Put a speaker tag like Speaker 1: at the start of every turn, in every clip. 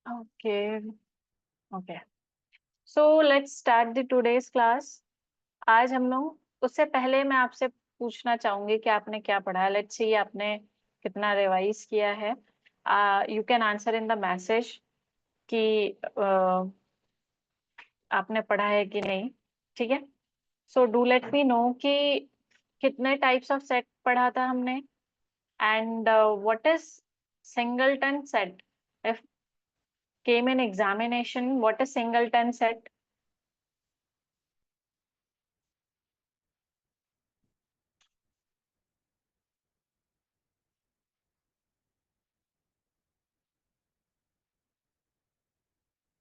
Speaker 1: Okay okay, so let's start the today's class. आज हम लोग, उससे पहले मैं आपसे पूछना चाहूंगी कि आपने क्या पढ़ा। लेट्स सी आपने कितना रिवाइज किया है। You can answer in the message कि आपने पढ़ा है कि नहीं। ठीक है, so do let me know कि कितने टाइप्स ऑफ सेट पढ़ा था हमने, and what is singleton set. If came in examination, what is singleton set?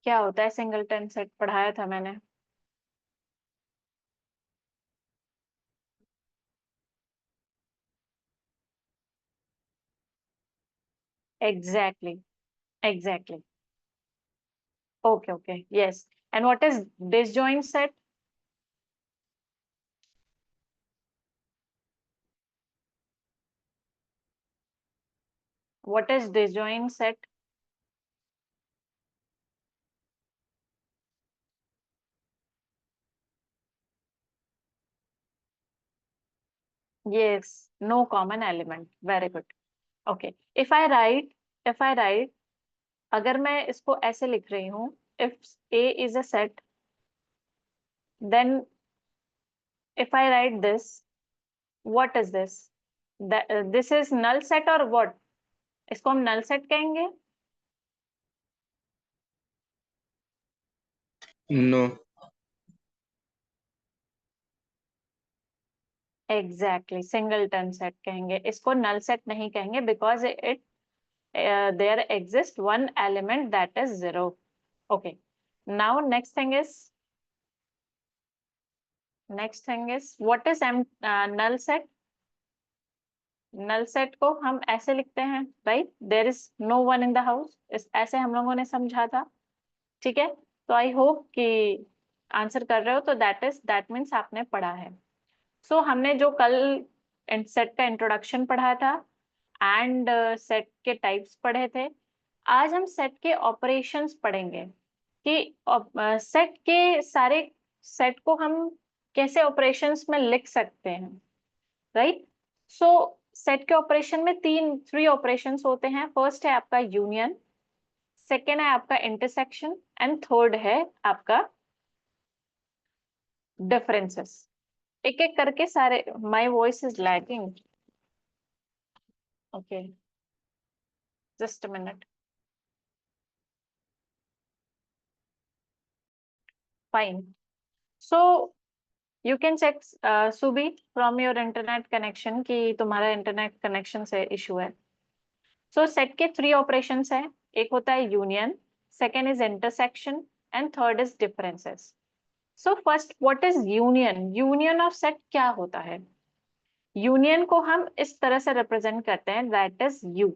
Speaker 1: क्या होता है सिंगलटन सेट? पढ़ाया था मैंने। Exactly, exactly. Okay okay, yes. And what is disjoint set? What is disjoint set? Yes, no common element. Very good. Okay, if I write, अगर मैं इसको ऐसे लिख रही हूँ, if A is a set, then if I write this, what is this? This is null set और what? इसको हम नल सेट कहेंगे।
Speaker 2: नो।
Speaker 1: एग्जैक्टली, सिंगलटन सेट कहेंगे इसको, नल सेट नहीं कहेंगे, because it there exist one element that is zero. Okay, now next thing is what is um null set? Null set को हम ऐसे लिखते हैं, right? There is no one in the house, इस ऐसे हम लोगों ने समझा था। ठीक है, तो आई होप कि आंसर कर रहे हो, तो दैट मीन्स आपने पढ़ा है। सो हमने जो कल सेट का इंट्रोडक्शन पढ़ा था एंड सेट के टाइप्स पढ़े थे, आज हम सेट के ऑपरेशंस पढ़ेंगे कि सेट के सारे सेट को हम कैसे ऑपरेशंस में लिख सकते हैं, राइट? सो सेट के ऑपरेशन में थ्री ऑपरेशंस होते हैं। फर्स्ट है आपका यूनियन, सेकेंड है आपका इंटरसेक्शन, एंड थर्ड है आपका डिफरेंसेस। एक एक करके सारे, my voice is lagging. Okay, just a minute. Fine, so you can check सुबी फ्रॉम योर इंटरनेट कनेक्शन कि तुम्हारा इंटरनेट कनेक्शन से इशू है। सो सेट के थ्री ऑपरेशंस हैं। एक होता है union, second is intersection, and third is differences. So first, what is union? Union of set क्या होता है? यूनियन को हम इस तरह से रिप्रेजेंट करते हैं, दैट इज यू।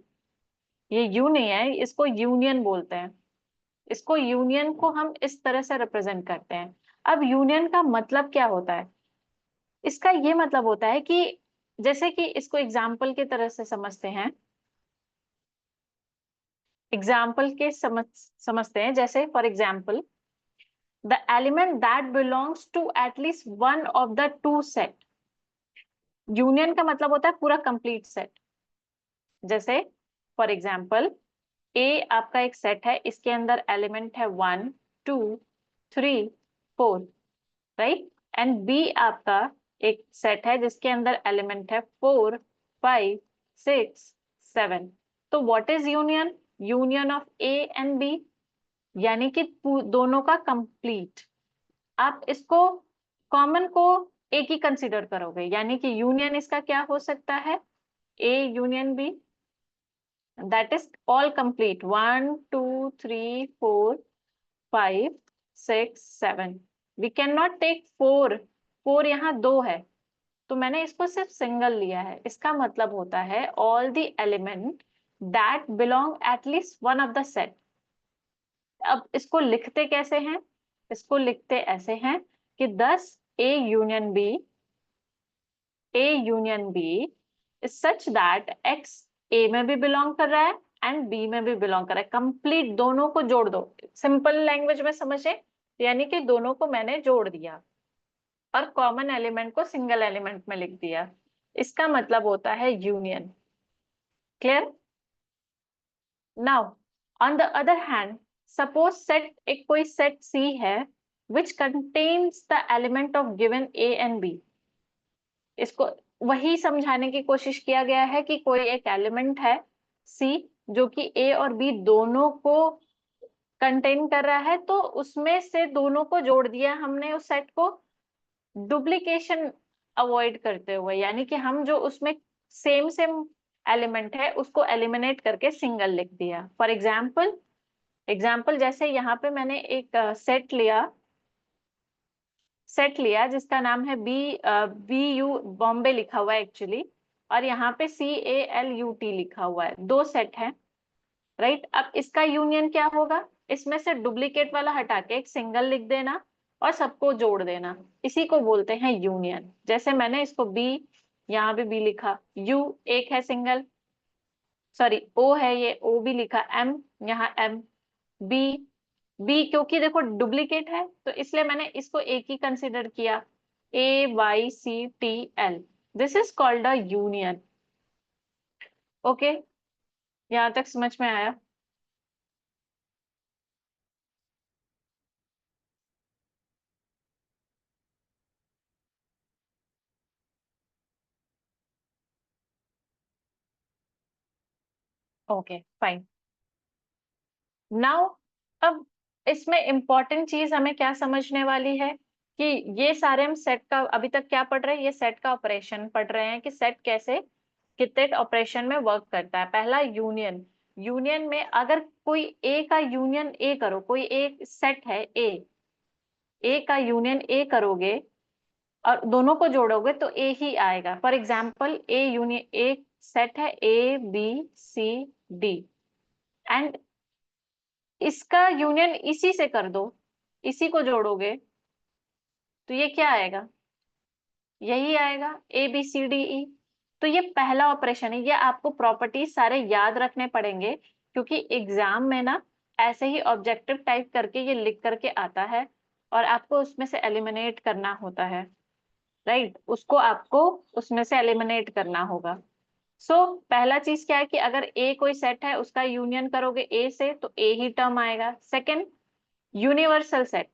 Speaker 1: ये यू नहीं है, इसको यूनियन बोलते हैं। इसको यूनियन को हम इस तरह से रिप्रेजेंट करते हैं। अब यूनियन का मतलब क्या होता है? इसका ये मतलब होता है कि, जैसे कि इसको एग्जाम्पल की तरह से समझते हैं, एग्जाम्पल के समझते हैं, जैसे for example, the element that belongs to at least one of the two set. Union का मतलब होता है पूरा कंप्लीट सेट। जैसे फॉर एग्जाम्पल, ए आपका एक सेट है, इसके अंदर एलिमेंट है 1 2 3 4, राइट? एंड बी आपका एक सेट है जिसके अंदर एलिमेंट है 4 5 6 7। तो what is union? Union of A and B, यानी कि दोनों का कंप्लीट। आप इसको कॉमन को एक ही कंसिडर करोगे, यानी कि यूनियन इसका क्या हो सकता है? A union B, that is all complete, 1 2 3 4 5 6 7। We cannot take four, four यहाँ दो है, तो मैंने इसको सिर्फ सिंगल लिया है। इसका मतलब होता है all the element that belong at least one of the set. अब इसको लिखते कैसे हैं? इसको लिखते ऐसे हैं कि 10 A union B, A union B is such that x A में भी बिलोंग कर रहा है एंड बी में भी बिलोंग कर रहा है, कंप्लीट दोनों को जोड़ दो, सिंपल लैंग्वेज में समझे, यानी कि दोनों को मैंने जोड़ दिया और कॉमन एलिमेंट को सिंगल एलिमेंट में लिख दिया, इसका मतलब होता है union. Clear? Now on the other hand, suppose set, एक कोई सेट सी है which contains the element of given a and b। इसको वही समझाने की कोशिश किया गया है कि कोई एक एलिमेंट है सी जो कि ए और बी दोनों को कंटेन कर रहा है, तो उसमें से दोनों को जोड़ दिया हमने उस सेट को, डुप्लीकेशन अवॉइड करते हुए, यानी कि हम जो उसमें सेम सेम एलिमेंट है उसको एलिमिनेट करके सिंगल लिख दिया। फॉर एग्जाम्पल जैसे यहाँ पे मैंने एक सेट लिया जिसका नाम है बी यू बॉम्बे लिखा हुआ है एक्चुअली, और यहाँ पे CALUT लिखा हुआ है, दो सेट है, राइट। अब इसका यूनियन क्या होगा, इसमें से डुप्लीकेट वाला हटा के एक सिंगल लिख देना और सबको जोड़ देना, इसी को बोलते हैं यूनियन। जैसे मैंने इसको बी, यहाँ भी बी लिखा, यू एक है सिंगल, सॉरी ओ है, ये ओ भी लिखा, एम यहाँ एम, बी, बी क्योंकि देखो डुप्लीकेट है तो इसलिए मैंने इसको एक ही कंसिडर किया, AYCTL, this is called a union. Okay, यहाँ तक समझ में आया? Okay fine. नाउ अब इसमें इंपॉर्टेंट चीज हमें क्या समझने वाली है कि ये सारे हम सेट का अभी तक क्या पढ़ रहे हैं, ये सेट का ऑपरेशन पढ़ रहे हैं कि सेट कैसे कितने ऑपरेशन में वर्क करता है। पहला यूनियन, यूनियन में अगर कोई ए का यूनियन ए करो, कोई एक सेट है ए का यूनियन ए करोगे और दोनों को जोड़ोगे तो ए ही आएगा। फॉर एग्जाम्पल ए यूनियन, एक सेट है ABCD एंड इसका यूनियन इसी से कर दो, इसी को जोड़ोगे तो ये क्या आएगा, यही आएगा ABCDE। तो ये पहला ऑपरेशन है, ये आपको प्रॉपर्टीज सारे याद रखने पड़ेंगे क्योंकि एग्जाम में ना ऐसे ही ऑब्जेक्टिव टाइप करके ये लिख करके आता है और आपको उसमें से एलिमिनेट करना होता है, राइट, उसको आपको उसमें से एलिमिनेट करना होगा। सो पहला चीज क्या है कि अगर ए कोई सेट है उसका यूनियन करोगे ए से तो ए ही टर्म आएगा। Second, universal set,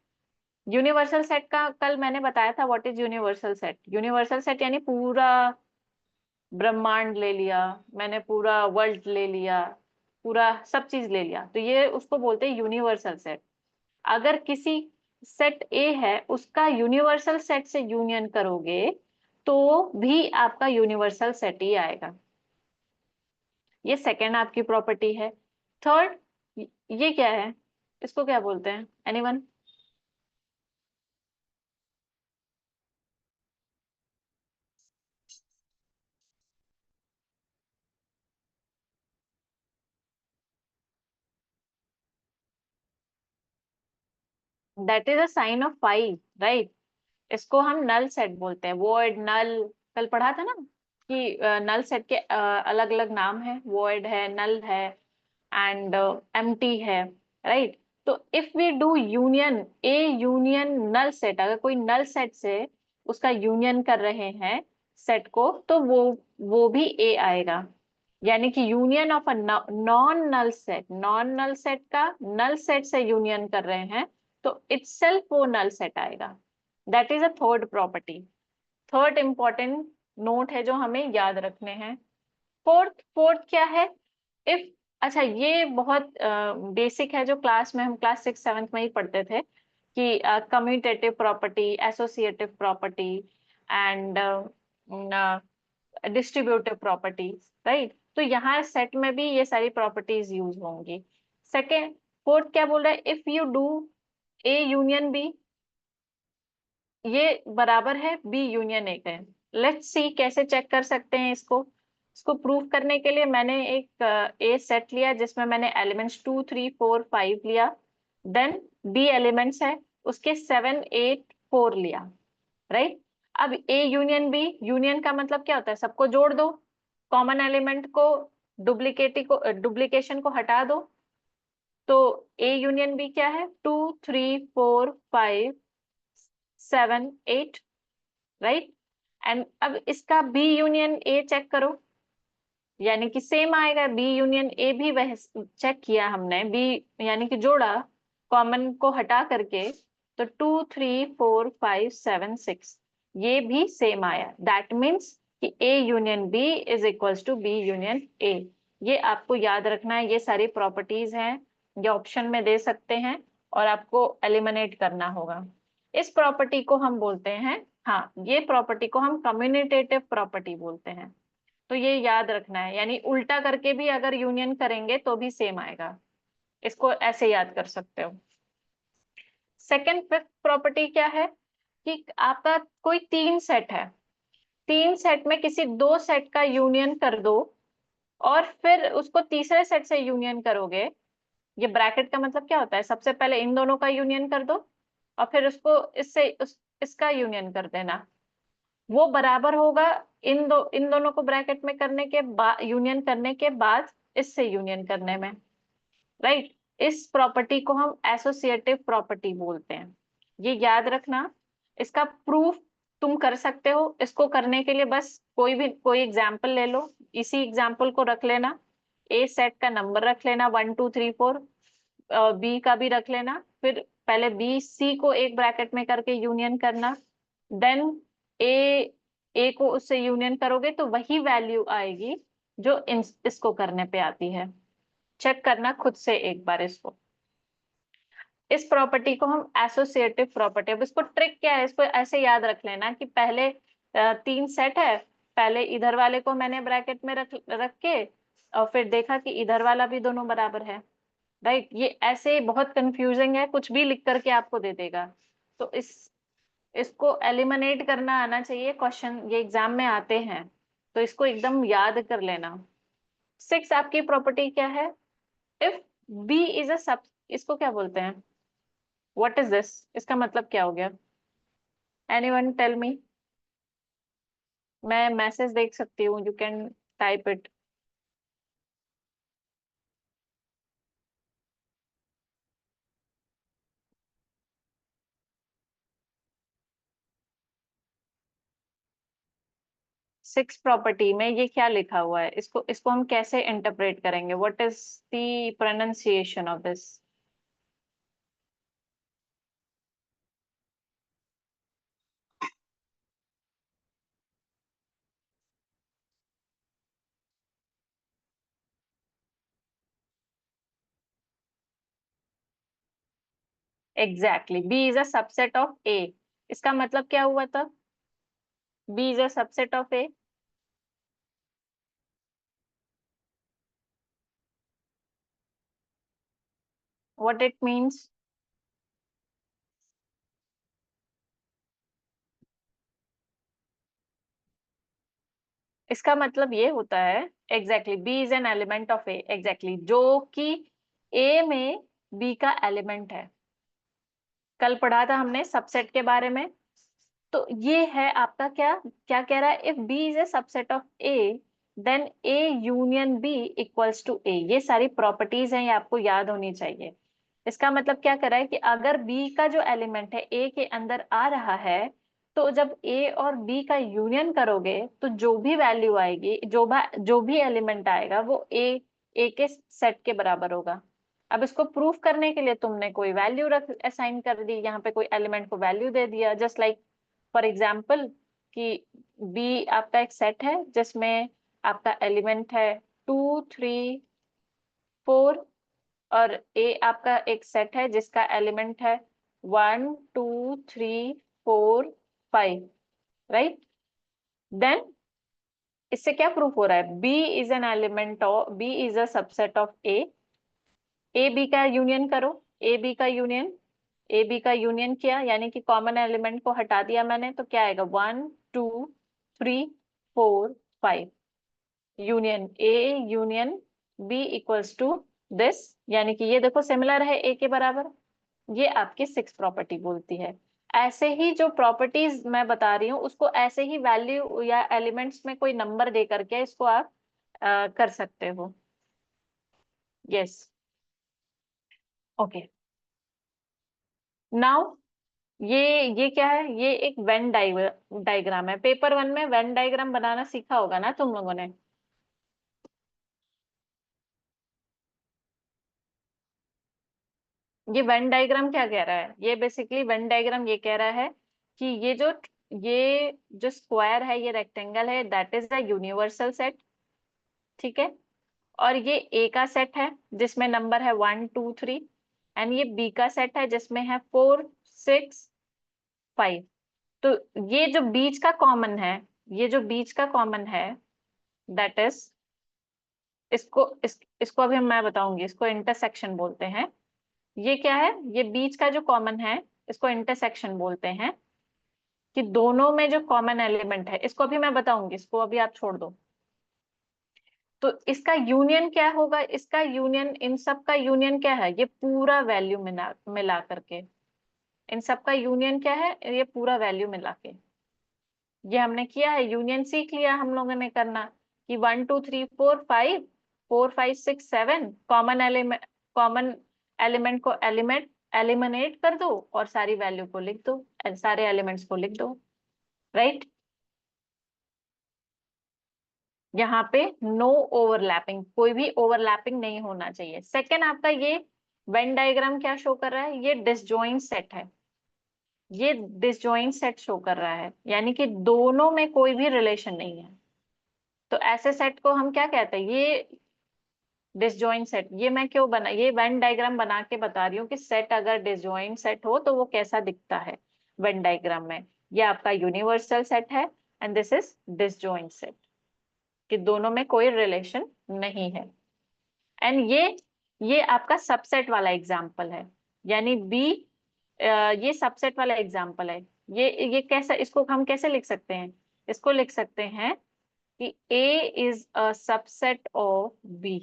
Speaker 1: universal set का कल मैंने बताया था what is universal set. Universal set यानी पूरा ब्रह्मांड ले लिया मैंने, पूरा वर्ल्ड ले लिया, पूरा सब चीज ले लिया, तो ये उसको बोलते हैं यूनिवर्सल सेट। अगर किसी सेट ए है उसका यूनिवर्सल सेट से यूनियन करोगे तो भी आपका यूनिवर्सल सेट ही आएगा। ये सेकंड आपकी प्रॉपर्टी है। थर्ड, ये क्या है, इसको क्या बोलते हैं, anyone? That is a sign of phi, right. इसको हम नल सेट बोलते हैं, वॉइड नल, कल पढ़ा था ना कि नल सेट के अलग अलग नाम है, वॉइड है, नल है एंड एम्प्टी है, राइट। तो if we do union A union null set, अगर कोई नल सेट से उसका यूनियन कर रहे हैं सेट को तो वो भी ए आएगा। यानी कि union of a non null set, non null set का नल सेट से यूनियन कर रहे हैं तो इटसेल्फ वो नल सेट आएगा। That is a third property. Third important note है जो हमें याद रखने हैं। फोर्थ क्या है, इफ, अच्छा ये बहुत बेसिक है जो क्लास में हम क्लास 6 7 में ही पढ़ते थे कि commutative property, associative property and distributive properties, right. तो यहाँ सेट में भी ये सारी प्रॉपर्टीज यूज होंगी। सेकेंड, फोर्थ क्या बोल रहा है, if you do A union B, ये बराबर है बी यूनियन ए है। लेट्स सी कैसे चेक कर सकते हैं इसको। इसको प्रूव करने के लिए मैंने एक ए सेट लिया जिसमें मैंने एलिमेंट्स 2 3 4 5 लिया, देन बी एलिमेंट्स है उसके 7 8 4 लिया, राइट। अब ए यूनियन बी, यूनियन का मतलब क्या होता है, सबको जोड़ दो, कॉमन एलिमेंट को डुप्लीकेशन को हटा दो, तो ए यूनियन बी क्या है, 2 3 4 5 7 8, राइट। एंड अब इसका बी यूनियन ए चेक करो, यानी कि सेम आएगा, बी यूनियन ए भी वह चेक किया हमने, बी यानी कि जोड़ा कॉमन को हटा करके, तो 2 3 4 5 7 6 ये भी सेम आया। दैट मीन्स कि A union B is equals to B union A. ये आपको याद रखना है, ये सारी प्रॉपर्टीज हैं, ये ऑप्शन में दे सकते हैं और आपको एलिमिनेट करना होगा। इस प्रॉपर्टी को हम बोलते हैं, हाँ, ये प्रॉपर्टी को हम कम्युनिटेटिव प्रॉपर्टी बोलते हैं। तो ये याद रखना है, यानी उल्टा करके भी अगर यूनियन करेंगे तो भी सेम आएगा, इसको ऐसे याद कर सकते हो। सेकंड फिफ्थ प्रॉपर्टी क्या है कि आपका कोई तीन सेट है, तीन सेट में किसी दो सेट का यूनियन कर दो और फिर उसको तीसरे सेट से यूनियन करोगे। ये ब्रैकेट का मतलब क्या होता है, सबसे पहले इन दोनों का यूनियन कर दो और फिर उसको इसका यूनियन कर देना, वो बराबर होगा इन दोनों को ब्रैकेट में करने के बाद, यूनियन करने के बाद इससे यूनियन करने में, राइट। इस प्रॉपर्टी को हम एसोसिएटिव प्रॉपर्टी बोलते हैं, ये याद रखना। इसका प्रूफ तुम कर सकते हो, इसको करने के लिए बस कोई एग्जाम्पल ले लो, इसी एग्जाम्पल को रख लेना, ए सेट का नंबर रख लेना 1 2 3 4, बी का भी रख लेना, फिर पहले बी सी को एक ब्रैकेट में करके यूनियन करना, देन ए को उससे यूनियन करोगे तो वही वैल्यू आएगी जो इसको करने पे आती है। चेक करना खुद से एक बार इसको। इस प्रॉपर्टी को हम एसोसिएटिव प्रॉपर्टी, अब इसको ट्रिक क्या है, इसको ऐसे याद रख लेना कि पहले तीन सेट है, पहले इधर वाले को मैंने ब्रैकेट में रख के और फिर देखा कि इधर वाला भी दोनों बराबर है, राइट। ये ऐसे बहुत कंफ्यूजिंग है, कुछ भी लिख करके आपको दे देगा, तो इसको एलिमिनेट करना आना चाहिए, क्वेश्चन ये एग्जाम में आते हैं, तो इसको एकदम याद कर लेना। सिक्स आपकी प्रॉपर्टी क्या है, इफ बी इज अ सब, इसको क्या बोलते हैं, व्हाट इज दिस, इसका मतलब क्या हो गया, एनीवन टेल मी। मैं मैसेज देख सकती हूँ, you can type it. Six property में ये क्या लिखा हुआ है, इसको इसको हम कैसे इंटरप्रेट करेंगे, what is the pronunciation of this. Exactly, B is a subset of A, इसका मतलब क्या हुआ था, B is a subset of A. What it means, इसका मतलब ये होता है, exactly B is an element of A, exactly जो कि ए में बी का एलिमेंट है। कल पढ़ा था हमने सबसेट के बारे में, तो ये है आपका क्या क्या कह रहा है, if B is a subset of A then A union B equals to A. ये सारी प्रॉपर्टीज हैं, ये आपको याद होनी चाहिए। इसका मतलब क्या कर रहा है कि अगर बी का जो एलिमेंट है ए के अंदर आ रहा है, तो जब ए और बी का यूनियन करोगे तो जो भी वैल्यू आएगी, जो भी एलिमेंट आएगा वो ए के सेट के बराबर होगा। अब इसको प्रूफ करने के लिए तुमने कोई वैल्यू रख असाइन कर दी, यहाँ पे कोई एलिमेंट को वैल्यू दे दिया, जस्ट लाइक फॉर एग्जाम्पल कि बी आपका एक सेट है जिसमें आपका एलिमेंट है 2 3 4, और ए आपका एक सेट है जिसका एलिमेंट है 1 2 3 4 5, राइट। देन इससे क्या प्रूफ हो रहा है, B is an element of, B is a subset of A B का यूनियन करो, ए बी का यूनियन, ए बी का यूनियन किया यानी कि कॉमन एलिमेंट को हटा दिया मैंने, तो क्या आएगा 1 2 3 4 5, union A union B equals to this, यानी कि ये देखो सिमिलर है ए के बराबर। ये आपकी सिक्स प्रॉपर्टी बोलती है। ऐसे ही जो प्रॉपर्टीज मैं बता रही हूँ उसको ऐसे ही वैल्यू या एलिमेंट्स में कोई नंबर दे करके इसको आप कर सकते हो। Yes, okay. नाउ ये ये क्या है, ये एक वेन डायग्राम है। पेपर वन में वेन डायग्राम बनाना सीखा होगा ना तुम लोगों ने। ये वेन डायग्राम क्या कह रहा है, ये बेसिकली वेन डायग्राम ये कह रहा है कि ये जो स्क्वायर है, ये रेक्टेंगल है, that is the universal set. ठीक है। और ये ए का सेट है जिसमें नंबर है 1 2 3, एंड ये बी का सेट है जिसमें है 4 6 5। तो ये जो बीच का कॉमन है, ये जो बीच का कॉमन है, दैट इज, इसको अभी मैं बताऊंगी, इसको इंटरसेक्शन बोलते हैं। ये क्या है, ये बीच का जो कॉमन है, इसको इंटरसेक्शन बोलते हैं। कि दोनों में जो कॉमन एलिमेंट है, इसको अभी मैं बताऊंगी, इसको अभी आप छोड़ दो। तो इसका यूनियन क्या होगा, इसका यूनियन, इन सब का यूनियन क्या है, ये पूरा वैल्यू मिला मिला करके। इन सब का यूनियन क्या है, ये पूरा वैल्यू मिला के। ये हमने किया है, यूनियन सीख लिया हम लोगों ने करना। कि 1 2 3 4 5, 4 5 6 7 कॉमन एलिमेंट, कॉमन एलिमेंट को एलिमिनेट कर दो और सारी वैल्यू को लिख दो, सारे एलिमेंट्स को लिख दो। राइट। यहाँ पे नो ओवरलैपिंग, कोई भी ओवरलैपिंग नहीं होना चाहिए। सेकेंड, आपका ये वेन डायग्राम क्या शो कर रहा है, ये डिसजॉइंट सेट है। ये डिसजॉइंट सेट शो कर रहा है, यानी कि दोनों में कोई भी रिलेशन नहीं है। तो ऐसे सेट को हम क्या कहते हैं, ये डिसजॉइंट सेट। ये मैं क्यों बना, ये वेन डायग्राम बना के बता रही हूँ कि सेट अगर डिसजॉइंट सेट हो तो वो कैसा दिखता है वेन डायग्राम में। ये आपका यूनिवर्सल सेट है, and this is disjoint set, कि दोनों में कोई रिलेशन नहीं है। एंड ये आपका सबसेट वाला एग्जाम्पल है, यानी बी, ये सबसेट वाला एग्जाम्पल है। ये कैसा, इसको हम कैसे लिख सकते हैं, इसको लिख सकते हैं कि A is a subset of B।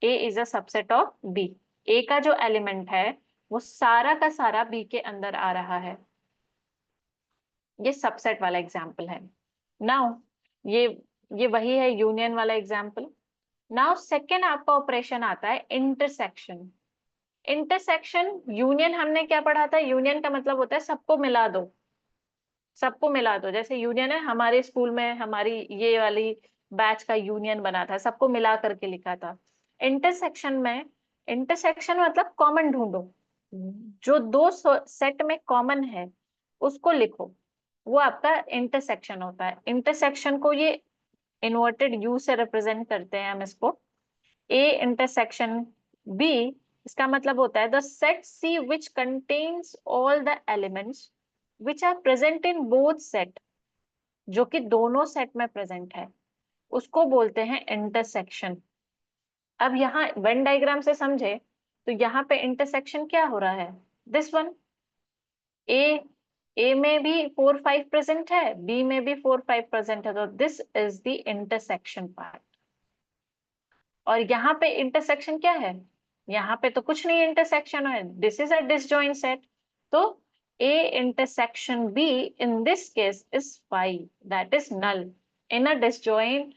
Speaker 1: A is a subset of B। A का जो एलिमेंट है वो सारा का सारा B के अंदर आ रहा है। ये सबसेट वाला एग्जाम्पल है। नाउ ये ये वही है यूनियन वाला एग्जाम्पल। नाउ सेकेंड आपका ऑपरेशन आता है इंटरसेक्शन। इंटरसेक्शन, यूनियन हमने क्या पढ़ा था, यूनियन का मतलब होता है सबको मिला दो। सबको मिला दो, जैसे यूनियन है हमारे स्कूल में, हमारी ये वाली बैच का यूनियन बना था, सबको मिला करके लिखा था। इंटरसेक्शन में, इंटरसेक्शन मतलब कॉमन ढूंढो, जो दो सेट में कॉमन है उसको लिखो, वो आपका इंटरसेक्शन होता है। इंटरसेक्शन को ये इन्वर्टेड यू से रिप्रेजेंट करते हैं हम इसको। ए इंटरसेक्शन बी, इसका मतलब होता है the set C which contains all the elements which are present in both set, जो कि दोनों सेट में प्रेजेंट है, उसको बोलते हैं इंटरसेक्शन। अब यहाँ वेन डायग्राम से समझे तो यहाँ पे इंटरसेक्शन क्या हो रहा है, दिस वन। ए ए में भी 4 5 प्रेजेंट है, बी में भी 4 5 प्रेजेंट है, तो this is the intersection part. और यहाँ पे इंटरसेक्शन क्या है, यहाँ पे तो कुछ नहीं इंटरसेक्शन है, this is a disjoint set. तो A intersection B in this case is 5, that is null in a disjoint।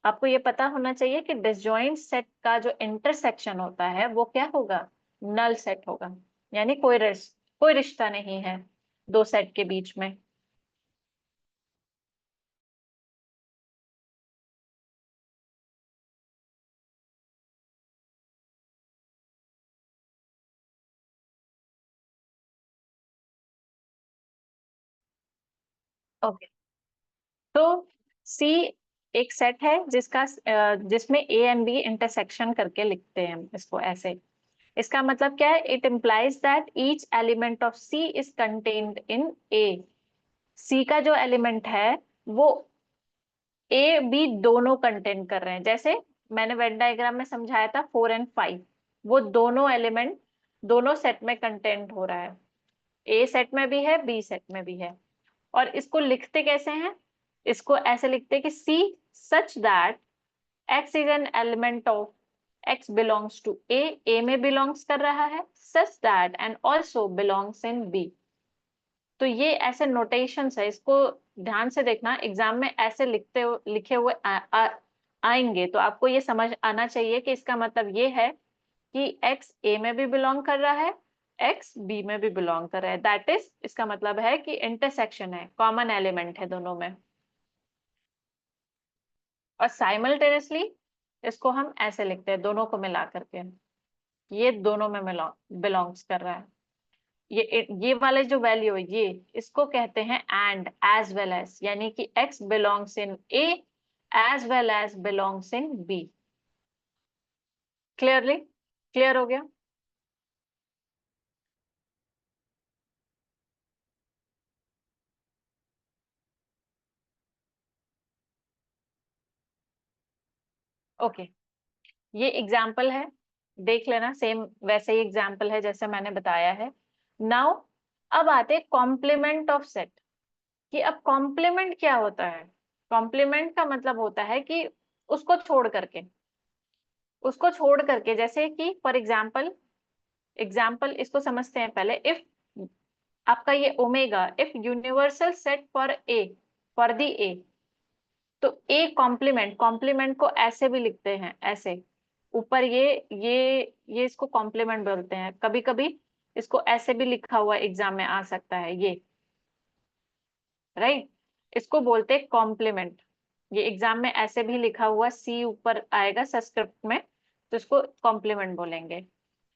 Speaker 1: आपको ये पता होना चाहिए कि डिसजॉइंट सेट का जो इंटरसेक्शन होता है वो क्या होगा, नल सेट होगा, यानी कोई रिश्ता नहीं है दो सेट के बीच में। ओके। तो सी एक सेट है जिसमें ए एंड बी इंटरसेक्शन करके लिखते हैं हम इसको ऐसे। इसका मतलब क्या है, it implies that each element of C is contained in A. C का जो एलिमेंट है वो ए बी दोनों कंटेन कर रहे हैं। जैसे मैंने वेन डायग्राम में समझाया था 4 और 5, वो दोनों एलिमेंट दोनों सेट में कंटेंट हो रहा है, ए सेट में भी है, बी सेट में भी है। और इसको लिखते कैसे हैं, इसको ऐसे लिखते हैं कि C such that x is an element of, x belongs to A में बिलोंग्स कर रहा है, such that and also belongs in B. तो ये ऐसे नोटेशंस है, इसको ध्यान से देखना, एग्जाम में ऐसे लिखे हुए आएंगे तो आपको ये समझ आना चाहिए कि इसका मतलब ये है कि x a में भी बिलोंग कर रहा है, x b में भी बिलोंग कर रहा है। दैट इज, इसका मतलब है कि इंटरसेक्शन है, कॉमन एलिमेंट है दोनों में। और साइमल्टेनियसली इसको हम ऐसे लिखते हैं, दोनों को मिला करके, ये दोनों में बिलोंग्स कर रहा है। ये वाले जो वैल्यू है ये, इसको कहते हैं एंड एज वेल एज, यानी कि x belongs in a as well as belongs in b। Clearly clear हो गया? ओके, ये एग्जाम्पल है, देख लेना, सेम वैसे ही एग्जाम्पल है जैसे मैंने बताया है। नाउ अब आते कॉम्प्लीमेंट ऑफ सेट, कि अब कॉम्प्लीमेंट क्या होता है। कॉम्प्लीमेंट का मतलब होता है कि उसको छोड़ करके, उसको छोड़ करके, जैसे कि फॉर एग्जाम्पल, एग्जाम्पल इसको समझते हैं पहले। इफ आपका ये omega, if universal set for A, for the A, तो ए कॉम्प्लीमेंट, कॉम्प्लीमेंट को ऐसे भी लिखते हैं, ऐसे ऊपर ये इसको कॉम्प्लीमेंट बोलते हैं। कभी कभी इसको ऐसे भी लिखा हुआ एग्जाम में आ सकता है, ये राइट, इसको बोलते हैं कॉम्प्लीमेंट। ये एग्जाम में ऐसे भी लिखा हुआ सी ऊपर आएगा सब्सक्रिप्ट में, तो इसको कॉम्प्लीमेंट बोलेंगे।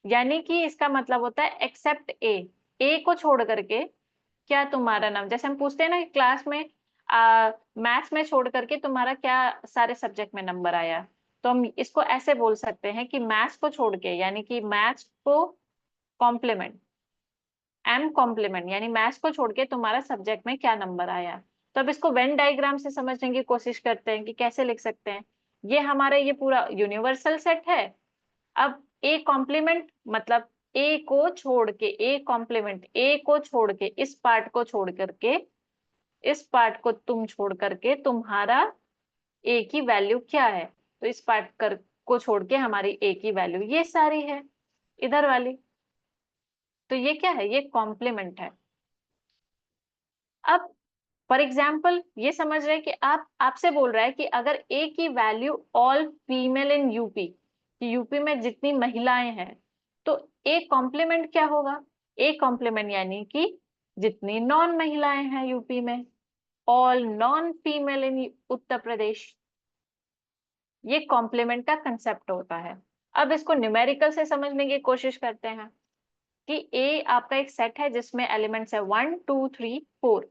Speaker 1: यानी कि इसका मतलब होता है एक्सेप्ट ए, ए को छोड़ करके क्या तुम्हारा नाम, जैसे हम पूछते हैं ना क्लास में, मैथ्स में छोड़ करके तुम्हारा क्या सारे सब्जेक्ट में नंबर आया, तो हम इसको ऐसे बोल सकते हैं कि मैथ्स को छोड़ के, यानी कि मैथ्स को कॉम्प्लीमेंट, एम कॉम्प्लीमेंट, यानी मैथ्स को छोड़ के तुम्हारा सब्जेक्ट में क्या नंबर आया। तो अब इसको वेन डायग्राम से समझने की कोशिश करते हैं कि कैसे लिख सकते हैं। ये हमारा ये पूरा यूनिवर्सल सेट है। अब ए कॉम्प्लीमेंट मतलब ए को छोड़ के, ए कॉम्प्लीमेंट, ए को छोड़ के, इस पार्ट को छोड़ करके, इस पार्ट को तुम छोड़ करके तुम्हारा ए की वैल्यू क्या है, तो इस पार्ट कर को छोड़ के हमारी ए की वैल्यू ये सारी है, इधर वाली। तो ये क्या है, ये कॉम्प्लीमेंट है। अब फॉर एग्जाम्पल ये समझ रहे हैं कि आप, आपसे बोल रहा है कि अगर ए की value all female in UP, UP में जितनी महिलाएं हैं, तो ए कॉम्प्लीमेंट क्या होगा। ए कॉम्प्लीमेंट यानी कि जितनी नॉन महिलाएं हैं यूपी में, ऑल नॉन फीमेल इन उत्तर प्रदेश। ये कॉम्प्लीमेंट का कंसेप्ट होता है। अब इसको न्यूमेरिकल से समझने की कोशिश करते हैं कि ए आपका एक सेट है जिसमें एलिमेंट्स है 1 2 3 4।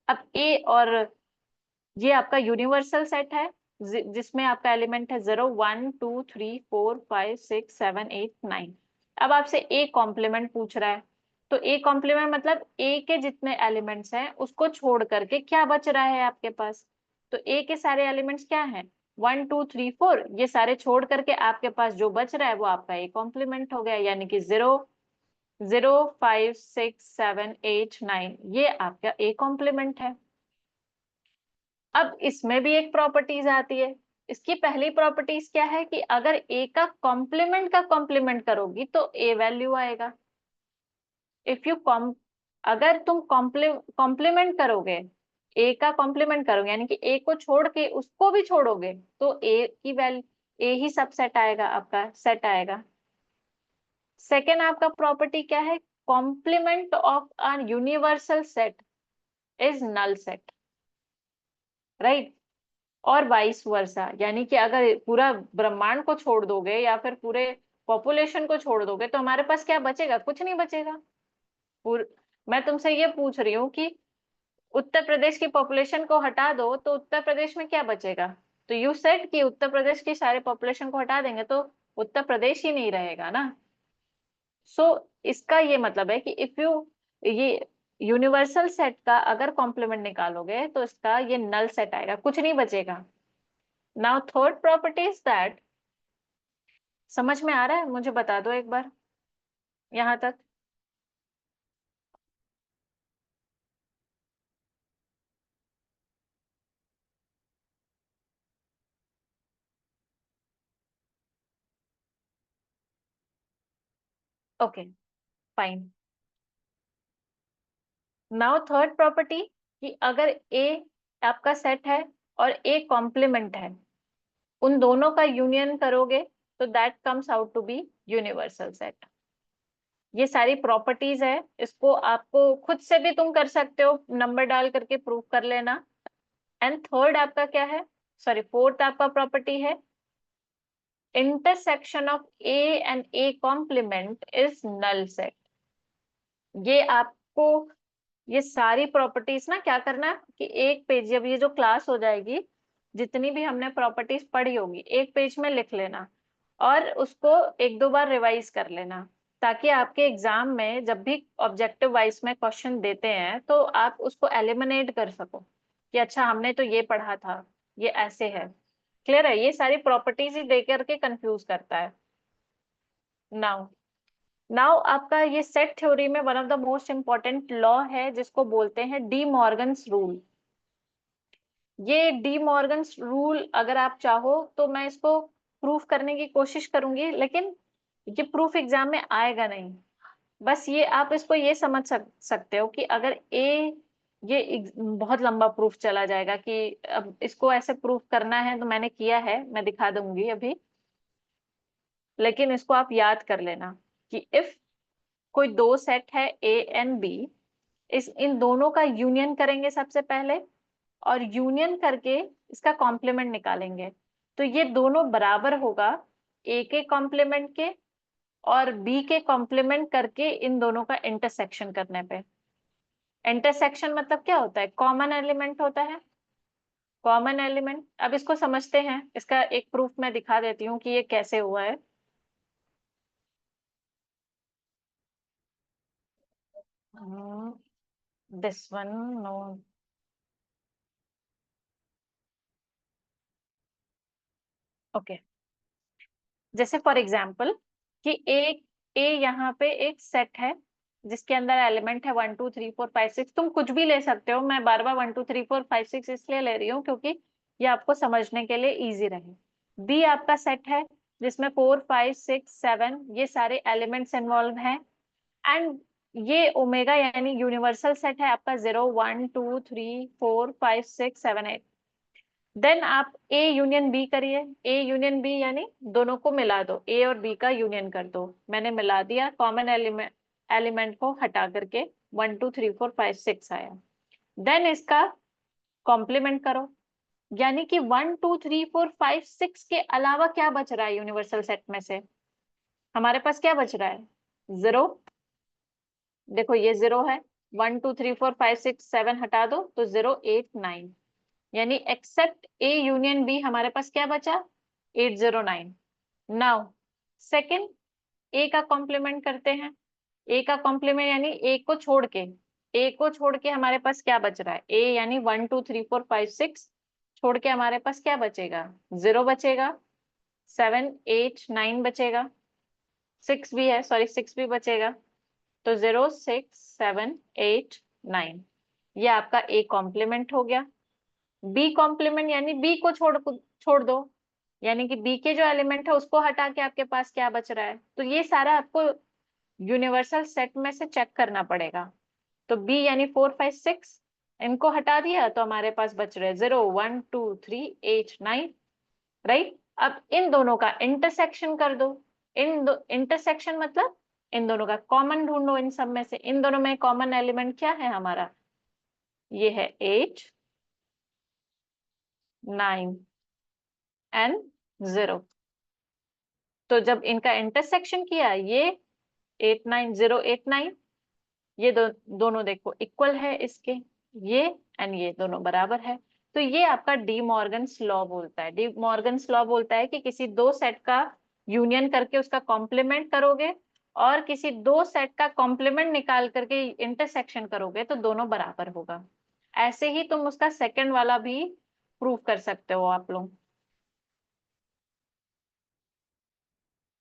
Speaker 1: अब ए और ये आपका यूनिवर्सल सेट है जिसमें आपका एलिमेंट है 0 1 2 3 4 5 6 7 8 9। अब आपसे ए कॉम्प्लीमेंट पूछ रहा है, तो ए कॉम्प्लीमेंट मतलब ए के जितने एलिमेंट्स हैं उसको छोड़ करके क्या बच रहा है आपके पास। तो ए के सारे एलिमेंट्स क्या हैं, 1 2 3 4, ये सारे छोड़ करके आपके पास जो बच रहा है वो आपका ए कॉम्प्लीमेंट हो गया, यानी कि 0 0 5 6 7 8 9, ये आपका ए कॉम्प्लीमेंट है। अब इसमें भी एक प्रॉपर्टीज आती है। इसकी पहली प्रॉपर्टीज क्या है कि अगर ए का कॉम्प्लीमेंट करोगी तो ए वैल्यू आएगा। इफ यू कॉम अगर तुम कॉम्प्लीमेंट करोगे, ए का कॉम्प्लीमेंट करोगे यानी कि ए को छोड़ के उसको भी छोड़ोगे, तो ए की वैल्यू, ए ही सबसेट आएगा, आपका सेट आएगा। सेकेंड आपका प्रॉपर्टी क्या है, complement of a universal set is null set, right. और वाइस वर्सा, यानी कि अगर पूरा ब्रह्मांड को छोड़ दोगे या फिर पूरे पॉपुलेशन को छोड़ दोगे तो हमारे पास क्या बचेगा, कुछ नहीं बचेगा। मैं तुमसे ये पूछ रही हूँ कि उत्तर प्रदेश की पॉपुलेशन को हटा दो तो उत्तर प्रदेश में क्या बचेगा। तो यू सेड कि उत्तर प्रदेश की सारे पॉपुलेशन को हटा देंगे तो उत्तर प्रदेश ही नहीं रहेगा ना। सो इसका ये मतलब है कि इफ यू, ये यूनिवर्सल सेट का अगर कॉम्प्लीमेंट निकालोगे तो इसका ये नल सेट आएगा, कुछ नहीं बचेगा। Now third property is that, समझ में आ रहा है, मुझे बता दो एक बार यहाँ तक। Okay fine. Now third property, कि अगर ए आपका सेट है और ए कॉम्प्लीमेंट है, उन दोनों का यूनियन करोगे तो that comes out to be universal set. ये सारी प्रॉपर्टीज है, इसको आपको खुद से भी तुम कर सकते हो, नंबर डाल करके प्रूव कर लेना। एंड थर्ड आपका क्या है, सॉरी फोर्थ आपका प्रॉपर्टी है, intersection of A and A complement is null set. ये आपको ये सारी प्रॉपर्टीज ना क्या करना है कि एक पेज, जब ये जो क्लास हो जाएगी, जितनी भी हमने प्रॉपर्टीज पढ़ी होगी एक पेज में लिख लेना और उसको एक दो बार रिवाइज कर लेना, ताकि आपके एग्जाम में जब भी ऑब्जेक्टिव वाइज में क्वेश्चन देते हैं तो आप उसको एलिमिनेट कर सको कि अच्छा हमने तो ये पढ़ा था, ये ऐसे है। क्लियर है? ये सारी प्रॉपर्टीज ही दे करके कंफ्यूज करता है। नाउ नाउ आपका ये सेट थ्योरी में one of the most important law है जिसको बोलते हैं डी मॉर्गन्स रूल। ये डी मॉर्गन्स रूल अगर आप चाहो तो मैं इसको प्रूफ करने की कोशिश करूंगी, लेकिन ये प्रूफ एग्जाम में आएगा नहीं। बस ये आप इसको ये समझ सकते हो कि अगर ये बहुत लंबा प्रूफ चला जाएगा कि अब इसको ऐसे प्रूफ करना है, तो मैंने किया है, मैं दिखा दूंगी अभी। लेकिन इसको आप याद कर लेना कि इफ कोई दो सेट है ए एंड बी, इस इन दोनों का यूनियन करेंगे सबसे पहले, और यूनियन करके इसका कॉम्प्लीमेंट निकालेंगे, तो ये दोनों बराबर होगा ए के कॉम्प्लीमेंट के और बी के कॉम्प्लीमेंट करके इन दोनों का इंटरसेक्शन करने पे। इंटरसेक्शन मतलब क्या होता है? कॉमन एलिमेंट होता है, कॉमन एलिमेंट। अब इसको समझते हैं, इसका एक प्रूफ मैं दिखा देती हूँ कि ये कैसे हुआ है। This one, no, okay. जैसे फॉर एग्जाम्पल कि एक ए यहाँ पे एक सेट है जिसके अंदर एलिमेंट है 1 2 3 4 5 6। तुम कुछ भी ले सकते हो, मैं बार बार 1 2 3 4 5 6 इसलिए ले रही हूँ क्योंकि ये आपको समझने के लिए इजी रहे। बी आपका सेट है जिसमें 4 5 6 7 ये सारे एलिमेंट्स इन्वॉल्व हैं। एंड ये ओमेगा यानी यूनिवर्सल सेट है आपका 0 1 2 3 4 5 6 7 8। देन आप ए यूनियन बी करिए। ए यूनियन बी यानी दोनों को मिला दो, ए और बी का यूनियन कर दो। मैंने मिला दिया, कॉमन एलिमेंट को हटा करके 1 2 3 4 5 6 आया। देन इसका कॉम्प्लीमेंट करो, यानी कि 1 2 3 4 5 6 के अलावा क्या बच रहा है यूनिवर्सल सेट में से? हमारे पास क्या बच रहा है? 0। देखो ये 0 है, 1 2 3 4 5 6 7 हटा दो तो 0 8 9, यानी एक्सेप्ट ए यूनियन बी हमारे पास क्या बचा? 8 0 9। नाउ सेकंड ए का कॉम्प्लीमेंट करते हैं। ए का कॉम्प्लीमेंट यानी ए को छोड़ के, ए को छोड़ के हमारे पास क्या बच रहा है? ए यानी 1 2 3 4 5 6 छोड़ के हमारे पास क्या बचेगा? 0 बचेगा, 7 8 9 बचेगा, 6 भी है, सॉरी 6 भी बचेगा। तो 0 6 7 8 9 ये आपका ए कॉम्प्लीमेंट हो गया। बी कॉम्प्लीमेंट यानी बी को छोड़ दो, यानी कि बी के जो एलिमेंट है उसको हटा के आपके पास क्या बच रहा है? तो ये सारा आपको यूनिवर्सल सेट में से चेक करना पड़ेगा। तो बी यानी 4 5 6, इनको हटा दिया तो हमारे पास बच रहे 0 1 2 3 8 9। राइट? अब इन दोनों का इंटरसेक्शन कर दो। इंटरसेक्शन मतलब इन दोनों का कॉमन ढूंढो। इन सब में से इन दोनों में कॉमन एलिमेंट क्या है हमारा? ये है 8 9 एंड 0। तो जब इनका इंटरसेक्शन किया, ये 8 9 0 8 9, ये दोनों देखो इक्वल है इसके, ये एंड ये दोनों बराबर है। तो ये आपका डी मॉर्गन्स लॉ बोलता है। डी मॉर्गन्स लॉ बोलता है कि किसी दो सेट का यूनियन करके उसका कॉम्प्लीमेंट करोगे और किसी दो सेट का कॉम्प्लीमेंट निकाल करके इंटरसेक्शन करोगे तो दोनों बराबर होगा। ऐसे ही तुम उसका सेकंड वाला भी प्रूव कर सकते हो आप लोग।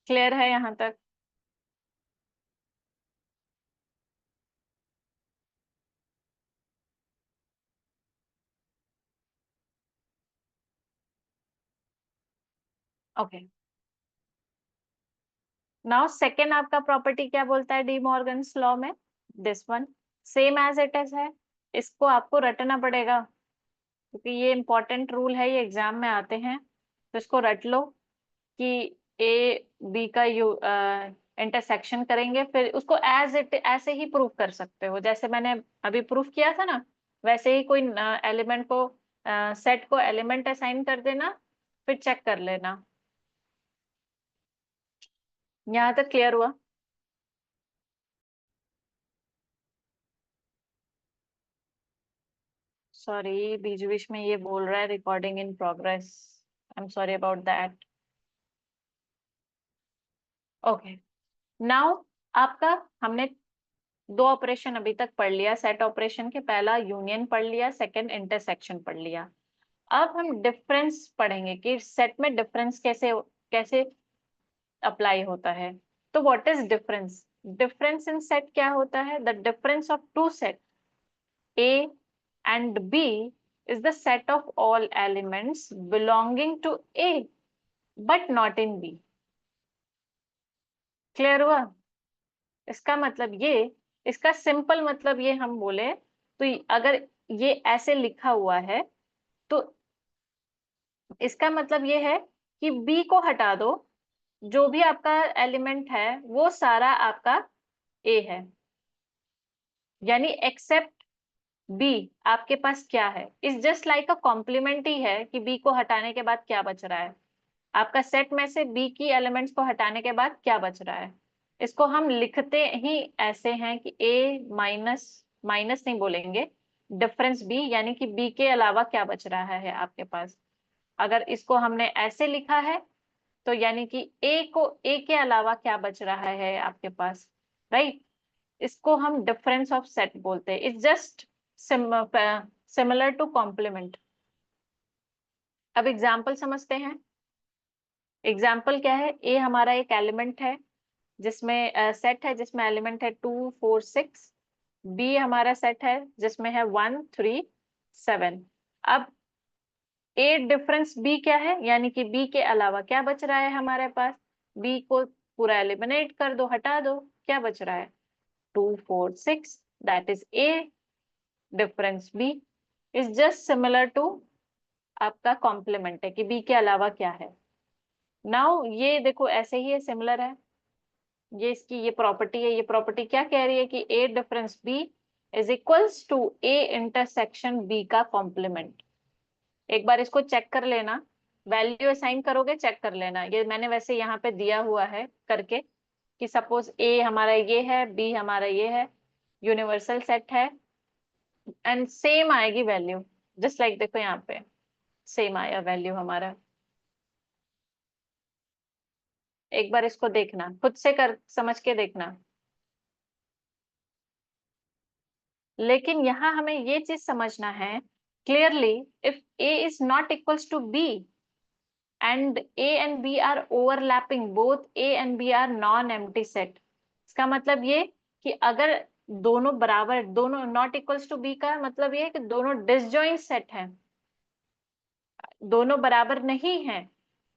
Speaker 1: क्लियर है यहाँ तक? ओके। नाउ सेकेंड आपका प्रॉपर्टी क्या बोलता है डी मॉर्गन्स लॉ में? This one, same as it is है। इसको आपको रटना पड़ेगा क्योंकि ये इंपॉर्टेंट रूल है, ये एग्जाम में आते हैं। तो इसको रट लो कि ए बी का इंटरसेक्शन करेंगे, फिर उसको एज इट ऐसे ही प्रूव कर सकते हो जैसे मैंने अभी प्रूफ किया था ना, वैसे ही कोई एलिमेंट को सेट को एलिमेंट असाइन कर देना, फिर चेक कर लेना। यहाँ तक क्लियर हुआ? सॉरी, बीच बीच में ये बोल रहा है recording in progress, I am sorry about that. Okay, now आपका हमने दो ऑपरेशन अभी तक पढ़ लिया सेट ऑपरेशन के, पहला यूनियन पढ़ लिया, सेकंड इंटरसेक्शन पढ़ लिया। अब हम डिफरेंस पढ़ेंगे कि सेट में डिफरेंस कैसे कैसे अप्लाई होता है। तो what is difference? Difference in set क्या होता है? The difference of two set A and B is the set of all elements belonging to A but not in B. Clear हुआ? इसका मतलब ये, इसका सिंपल मतलब ये हम बोले तो अगर ये ऐसे लिखा हुआ है तो इसका मतलब ये है कि B को हटा दो, जो भी आपका एलिमेंट है वो सारा आपका A है, यानी एक्सेप्ट बी आपके पास क्या है, is just like a complement ही है कि बी को हटाने के बाद क्या बच रहा है, आपका सेट में से बी की एलिमेंट्स को हटाने के बाद क्या बच रहा है। इसको हम लिखते ही ऐसे हैं कि ए माइनस, माइनस नहीं बोलेंगे, डिफरेंस बी, यानी कि बी के अलावा क्या बच रहा है आपके पास। अगर इसको हमने ऐसे लिखा है तो यानी कि ए को, ए के अलावा क्या बच रहा है आपके पास, राइट। इसको हम डिफरेंस ऑफ सेट बोलते हैं। It's just similar to complement. अब एग्जाम्पल समझते हैं। एग्जाम्पल क्या है? ए हमारा एक एलिमेंट है जिसमें सेट है जिसमें एलिमेंट है 2 4 6। बी हमारा सेट है जिसमें है 1 3 7। अब ए डिफरेंस बी क्या है, यानी कि बी के अलावा क्या बच रहा है हमारे पास, बी को पूरा एलिमिनेट कर दो, हटा दो, क्या बच रहा है 2 4 6, that is A difference B. Is just similar to आपका कॉम्प्लीमेंट है कि बी के अलावा क्या है। नाउ ये देखो ऐसे ही है, सिमिलर है, ये इसकी ये प्रॉपर्टी है। ये प्रॉपर्टी क्या कह रही है कि A difference B is equals to A intersection B का कॉम्प्लीमेंट। एक बार इसको चेक कर लेना, वैल्यू असाइन करोगे चेक कर लेना, ये मैंने वैसे यहाँ पे दिया हुआ है करके कि सपोज ए हमारा ये है, बी हमारा ये है, यूनिवर्सल सेट है, एंड सेम आएगी वैल्यू, जस्ट लाइक देखो यहाँ पे सेम आया वैल्यू हमारा। एक बार इसको देखना, खुद से कर समझ के देखना। लेकिन यहाँ हमें ये चीज समझना है clearly, if A is not equals to B and A and B are overlapping, both A and B are non-empty set। इसका मतलब ये कि अगर दोनों बराबर, दोनों नॉट इक्वल्स टू बी का मतलब ये है कि दोनों डिसजॉइंट सेट हैं, दोनों बराबर नहीं हैं,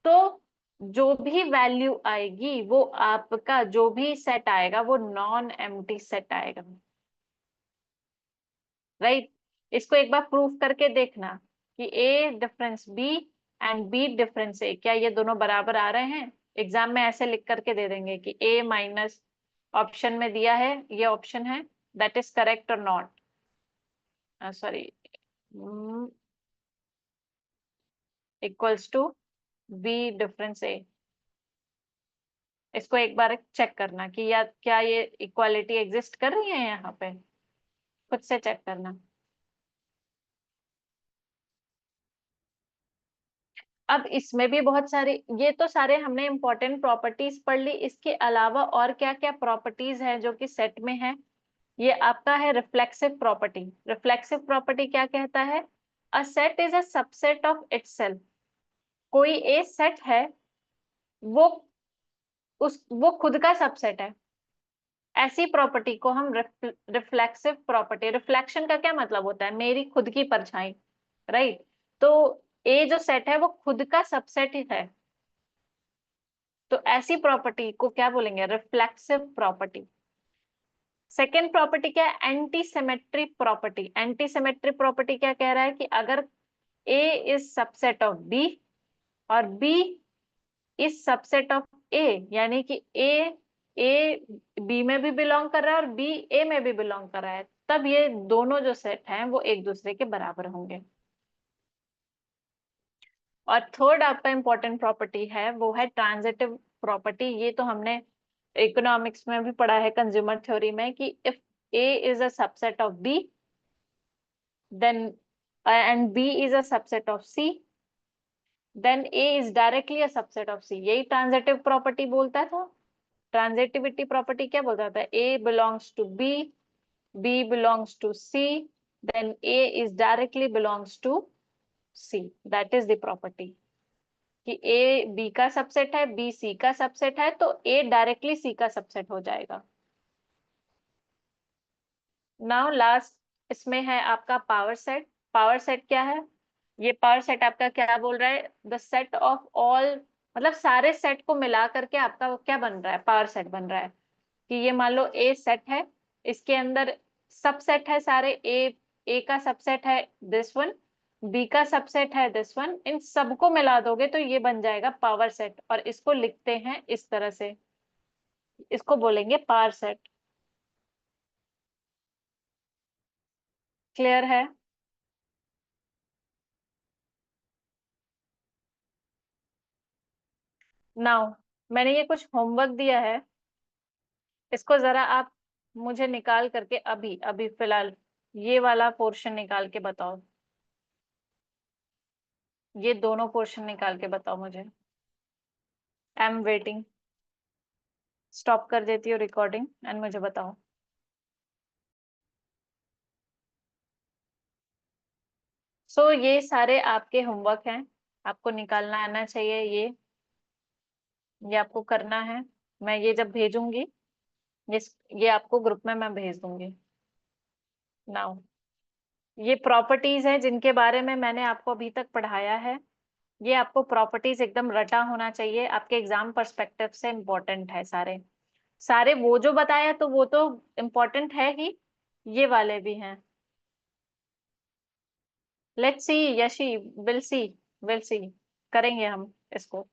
Speaker 1: तो जो भी वैल्यू आएगी वो आपका जो भी सेट आएगा वो नॉन एम्प्टी सेट आएगा, राइट। इसको एक बार प्रूफ करके देखना कि A difference B and B difference A, क्या ये दोनों बराबर आ रहे हैं। एग्जाम में ऐसे लिख करके दे देंगे कि ए माइनस ऑप्शन में दिया है, ये ऑप्शन है, दैट इज करेक्ट और not, sorry, equals to B difference A. इसको एक बार चेक करना कि या क्या ये इक्वालिटी एग्जिस्ट कर रही है यहाँ पे, खुद से चेक करना। अब इसमें भी बहुत सारे, ये तो सारे हमने इंपॉर्टेंट प्रॉपर्टीज पढ़ ली, इसके अलावा और क्या क्या प्रॉपर्टीज हैं जो कि सेट में है। ये आपका है रिफ्लेक्सिव प्रॉपर्टी। रिफ्लेक्सिव प्रॉपर्टी क्या कहता है? A set is a subset of itself. कोई ए सेट है, वो वो खुद का सबसेट है, ऐसी प्रॉपर्टी को हम रिफ्लेक्सिव प्रॉपर्टी। रिफ्लेक्शन का क्या मतलब होता है? मेरी खुद की परछाई, राइट। तो ए जो सेट है वो खुद का सबसेट ही है, तो ऐसी प्रॉपर्टी को क्या बोलेंगे? Reflexive property. सेकेंड प्रॉपर्टी क्या है? Anti symmetry property. Anti symmetry property क्या कह रहा है कि अगर ए इज सबसेट ऑफ बी और बी इज सबसेट ऑफ ए, यानी कि ए बी में भी बिलोंग कर रहा है और बी ए में भी बिलोंग कर रहा है, तब ये दोनों जो सेट हैं वो एक दूसरे के बराबर होंगे। और थर्ड आपका इंपॉर्टेंट प्रॉपर्टी है वो है ट्रांजिटिव प्रॉपर्टी। ये तो हमने इकोनॉमिक्स में भी पढ़ा है, कंज्यूमर थ्योरी में, कि if A is a subset of B then and B is a subset of C then A is directly a subset of C. यही ट्रांजिटिव प्रॉपर्टी बोलता था। ट्रांजिटिविटी प्रॉपर्टी क्या बोलता था? A belongs to B, B belongs to C, then A is directly belongs to C. That is the property कि A B का subset है, B C का सबसेट है, तो ए डायरेक्टली सी का सबसेट हो जाएगा। नाउ लास्ट इसमें है आपका पावर सेट। पावर सेट क्या है? ये पावर सेट आपका क्या बोल रहा है? द सेट ऑफ ऑल, मतलब सारे सेट को मिला करके आपका क्या बन रहा है? पावर सेट बन रहा है। कि ये मान लो ए सेट है, इसके अंदर सबसेट है सारे, ए का सबसेट है दिस वन, बी का सबसेट है दिस वन, इन सबको मिला दोगे तो ये बन जाएगा पावर सेट। और इसको लिखते हैं इस तरह से, इसको बोलेंगे पावर सेट। क्लियर है? नाउ मैंने ये कुछ होमवर्क दिया है, इसको जरा आप मुझे निकाल करके अभी अभी फिलहाल ये वाला पोर्शन निकाल के बताओ। ये दोनों पोर्शन निकाल के बताओ मुझे। I am waiting. स्टॉप कर देती हूँ रिकॉर्डिंग एंड मुझे बताओ। सो ये सारे आपके होमवर्क हैं, आपको निकालना आना चाहिए। ये आपको करना है। मैं ये जब भेजूंगी, ये ये आपको ग्रुप में मैं भेज दूंगी। नाउ ये प्रॉपर्टीज हैं जिनके बारे में मैंने आपको अभी तक पढ़ाया है। ये आपको प्रॉपर्टीज एकदम रटा होना चाहिए, आपके एग्जाम पर्सपेक्टिव से इम्पोर्टेंट है सारे। सारे वो जो बताया तो वो तो इम्पोर्टेंट है ही, ये वाले भी हैं। Let's see Yeshi, will see, will see, करेंगे हम इसको।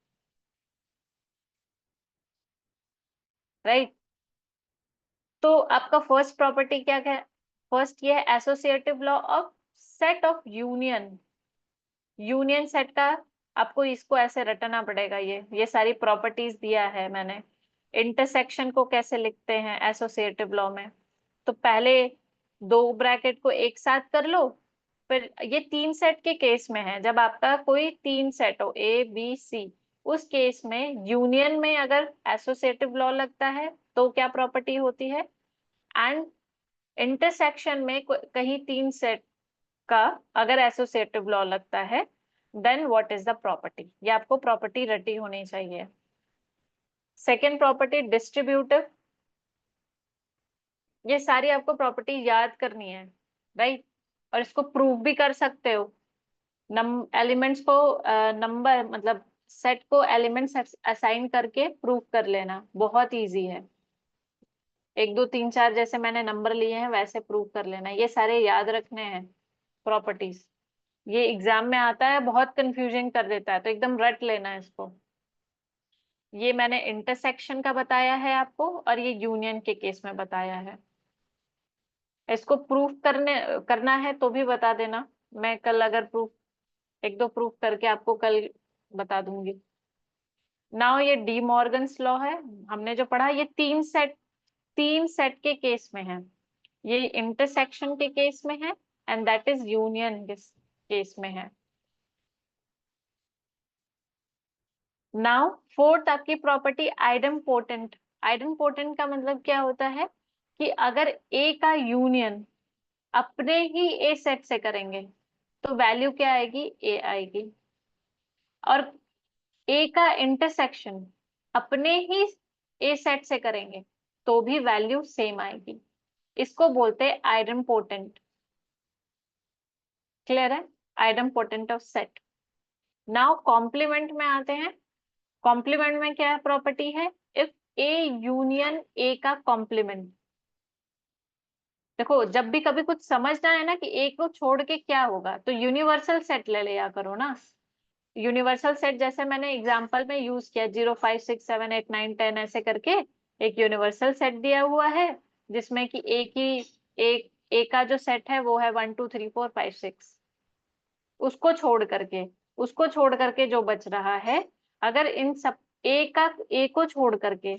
Speaker 1: राइट? तो आपका फर्स्ट प्रॉपर्टी क्या है? फर्स्ट ये है associative law of set of union. Union set का आपको इसको ऐसे रटना पड़ेगा। ये सारी प्रॉपर्टीज दिया है मैंने। इंटरसेक्शन को कैसे लिखते हैं एसोसिएटिव लॉ में? तो पहले दो ब्रैकेट को एक साथ कर लो। फिर ये तीन सेट के केस में है, जब आपका कोई तीन सेट हो ए बी सी, उस केस में यूनियन में अगर एसोसिएटिव लॉ लगता है तो क्या प्रॉपर्टी होती है? एंड इंटरसेक्शन में कहीं तीन सेट का अगर एसोसिएटिव लॉ लगता है then what is the property? ये आपको प्रॉपर्टी रटी होनी चाहिए। Second property distributive. ये सारी आपको प्रॉपर्टी याद करनी है, राइट? और इसको प्रूव भी कर सकते हो। एलिमेंट्स को नंबर मतलब सेट को एलिमेंट्स असाइन करके प्रूव कर लेना, बहुत इजी है। एक दो तीन चार जैसे मैंने नंबर लिए हैं वैसे प्रूव कर लेना, ये सारे याद रखने हैं प्रॉपर्टीज। ये एग्जाम में आता है, बहुत कंफ्यूजिंग कर देता है, तो एकदम रट लेना है इसको। ये मैंने इंटरसेक्शन का बताया है आपको और ये यूनियन के केस में बताया है। इसको प्रूफ करना है तो भी बता देना, मैं कल अगर प्रूफ एक दो प्रूफ करके आपको कल बता दूंगी। नाउ ये डी मॉर्गन्स लॉ है, हमने जो पढ़ा, ये तीन सेट के केस में है। ये इंटरसेक्शन के केस में है एंड दैट इज यूनियन के केस में है। नाउ फोर्थ आपकी प्रॉपर्टी आइडम्पोटेंट। आइडम्पोटेंट का मतलब क्या होता है? कि अगर ए का यूनियन अपने ही ए सेट से करेंगे तो वैल्यू क्या आएगी? ए आएगी। और ए का इंटरसेक्शन अपने ही ए सेट से करेंगे तो भी वैल्यू सेम आएगी। इसको बोलते हैं आइडम्पोटेंट। क्लियर है? आइडम्पोटेंट ऑफ सेट। नाउ कॉम्प्लीमेंट में आते हैं। कॉम्प्लीमेंट में क्या प्रॉपर्टी है? इफ ए यूनियन ए का कॉम्प्लीमेंट। देखो जब भी कभी कुछ समझना है ना कि ए को छोड़ के क्या होगा, तो यूनिवर्सल सेट ले लिया करो ना। यूनिवर्सल सेट जैसे मैंने एग्जांपल में यूज किया, 0 5 6 7 8 9 10 ऐसे करके एक यूनिवर्सल सेट दिया हुआ है, जिसमें कि एक ए का जो सेट है वो है 1 2 3 4 5 6। उसको छोड़ करके उसको छोड़ करके जो बच रहा है, अगर इन सब ए को छोड़ करके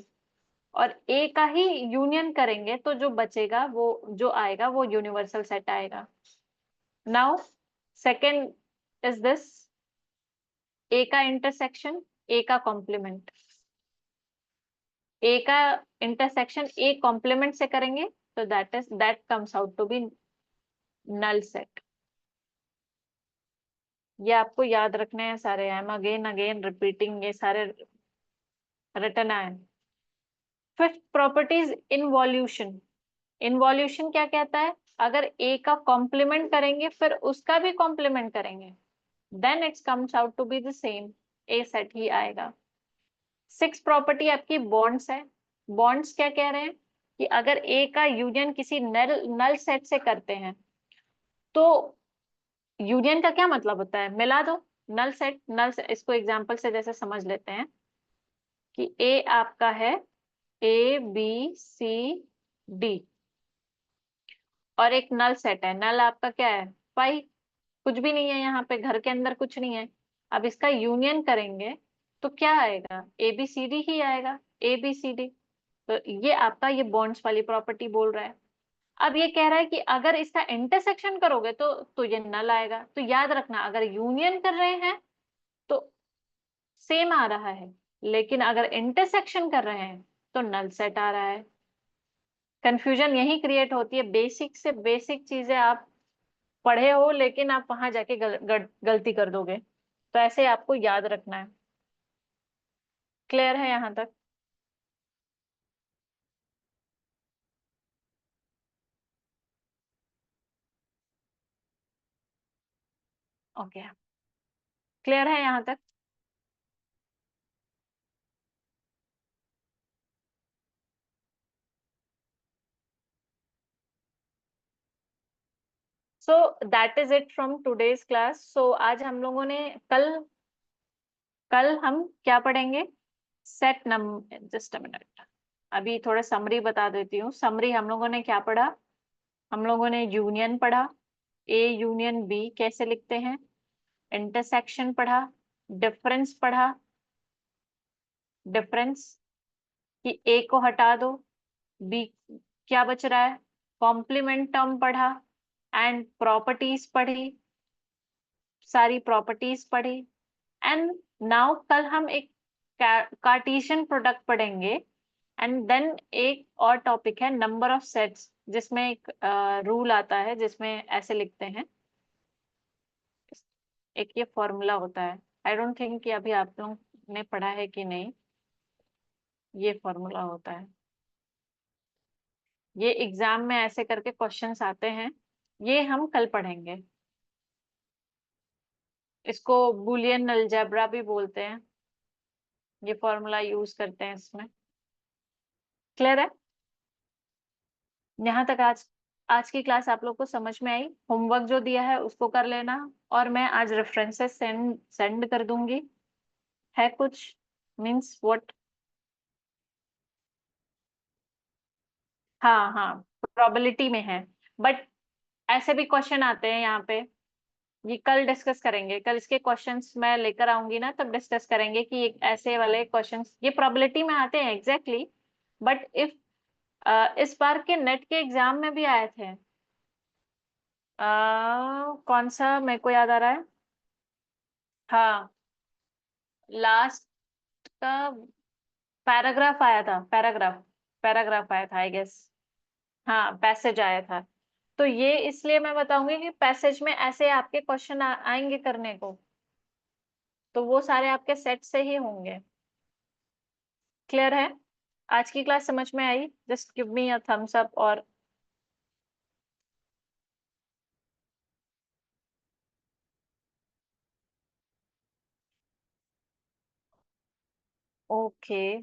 Speaker 1: और ए का ही यूनियन करेंगे तो जो बचेगा वो जो आएगा वो यूनिवर्सल सेट आएगा। नाउ सेकंड इज दिस, ए का इंटरसेक्शन ए का कॉम्प्लीमेंट। ए का इंटरसेक्शन ए कॉम्प्लीमेंट से करेंगे तो that comes out to be null set. ये आपको याद रखने हैं सारे, I am again again repeating, ये सारे रिटर्न है। Fifth properties इनवॉल्यूशन। इनवॉल्यूशन क्या कहता है, अगर ए का कॉम्प्लीमेंट करेंगे फिर उसका भी कॉम्प्लीमेंट करेंगे, then it's comes out to be the same, A set ही आएगा। सिक्स प्रॉपर्टी आपकी बॉन्ड्स है। बॉन्ड्स क्या कह रहे हैं कि अगर ए का यूनियन किसी नल नल सेट से करते हैं तो यूनियन का क्या मतलब होता है, मिला दो। नल से इसको एग्जांपल से जैसे समझ लेते हैं कि ए आपका है ABCD और एक नल सेट है, नल आपका क्या है पाई, कुछ भी नहीं है यहाँ पे, घर के अंदर कुछ नहीं है। अब इसका यूनियन करेंगे तो क्या आएगा, ABCD ही आएगा, ABCD। तो ये आपका ये बॉन्ड्स वाली प्रॉपर्टी बोल रहा है। अब ये कह रहा है कि अगर इसका इंटरसेक्शन करोगे तो ये नल आएगा। तो याद रखना, अगर यूनियन कर रहे हैं तो सेम आ रहा है, लेकिन अगर इंटरसेक्शन कर रहे हैं तो नल सेट आ रहा है। कंफ्यूजन यही क्रिएट होती है, बेसिक से बेसिक चीजें आप पढ़े हो लेकिन आप वहां जाके गलती कर दोगे, तो ऐसे आपको याद रखना है। क्लियर है यहाँ तक? ओके, क्लियर है यहाँ तक? So that is it from today's class. So आज हम लोगों ने कल कल हम क्या पढ़ेंगे, set number, just a minute, अभी थोड़ा समरी बता देती हूँ। समरी हम लोगों ने क्या पढ़ा, हम लोगों ने यूनियन पढ़ा, ए यूनियन बी कैसे लिखते हैं, इंटरसेक्शन पढ़ा, डिफरेंस पढ़ा, डिफरेंस कि ए को हटा दो, बी क्या बच रहा है, कॉम्प्लीमेंट टर्म पढ़ा, एंड प्रॉपर्टीज पढ़ी, सारी प्रॉपर्टीज पढ़ी। एंड नाउ कल हम एक कार्टेशियन प्रोडक्ट पढ़ेंगे, एंड देन एक और टॉपिक है नंबर ऑफ सेट्स, जिसमें एक रूल आता है जिसमें ऐसे लिखते हैं, एक ये फॉर्मूला होता है, आई डोंट थिंक कि अभी आप लोग ने पढ़ा है कि नहीं, ये फॉर्मूला होता है, ये एग्जाम में ऐसे करके क्वेश्चंस आते हैं, ये हम कल पढ़ेंगे। इसको बुलियन अलजेब्रा भी बोलते हैं, ये फॉर्मूला यूज करते हैं इसमें। क्लियर है? यहाँ तक आज की क्लास आप लोग को समझ में आई? होमवर्क जो दिया है उसको कर लेना, और मैं आज रेफरेंसेस सेंड कर दूंगी। है कुछ, मीन्स व्हाट? हाँ हाँ, प्रोबेबिलिटी में है, बट ऐसे भी क्वेश्चन आते हैं यहाँ पे, ये कल डिस्कस करेंगे, कल इसके क्वेश्चंस मैं लेकर आऊंगी ना, तब डिस्कस करेंगे कि ऐसे वाले क्वेश्चंस ये प्रोबेबिलिटी में आते हैं एग्जैक्टली, बट इफ इस बार के नेट के एग्जाम में भी आए थे। कौन सा मेरे को याद आ रहा है, हाँ, लास्ट का पैराग्राफ आया था, पैराग्राफ पैराग्राफ आया था आई गेस। हाँ, पैसेज आया था। तो ये इसलिए मैं बताऊंगी कि पैसेज में ऐसे आपके क्वेश्चन आएंगे करने को, तो वो सारे आपके सेट से ही होंगे। क्लियर है? आज की क्लास समझ में आई? Just give me a thumbs up. और ओके,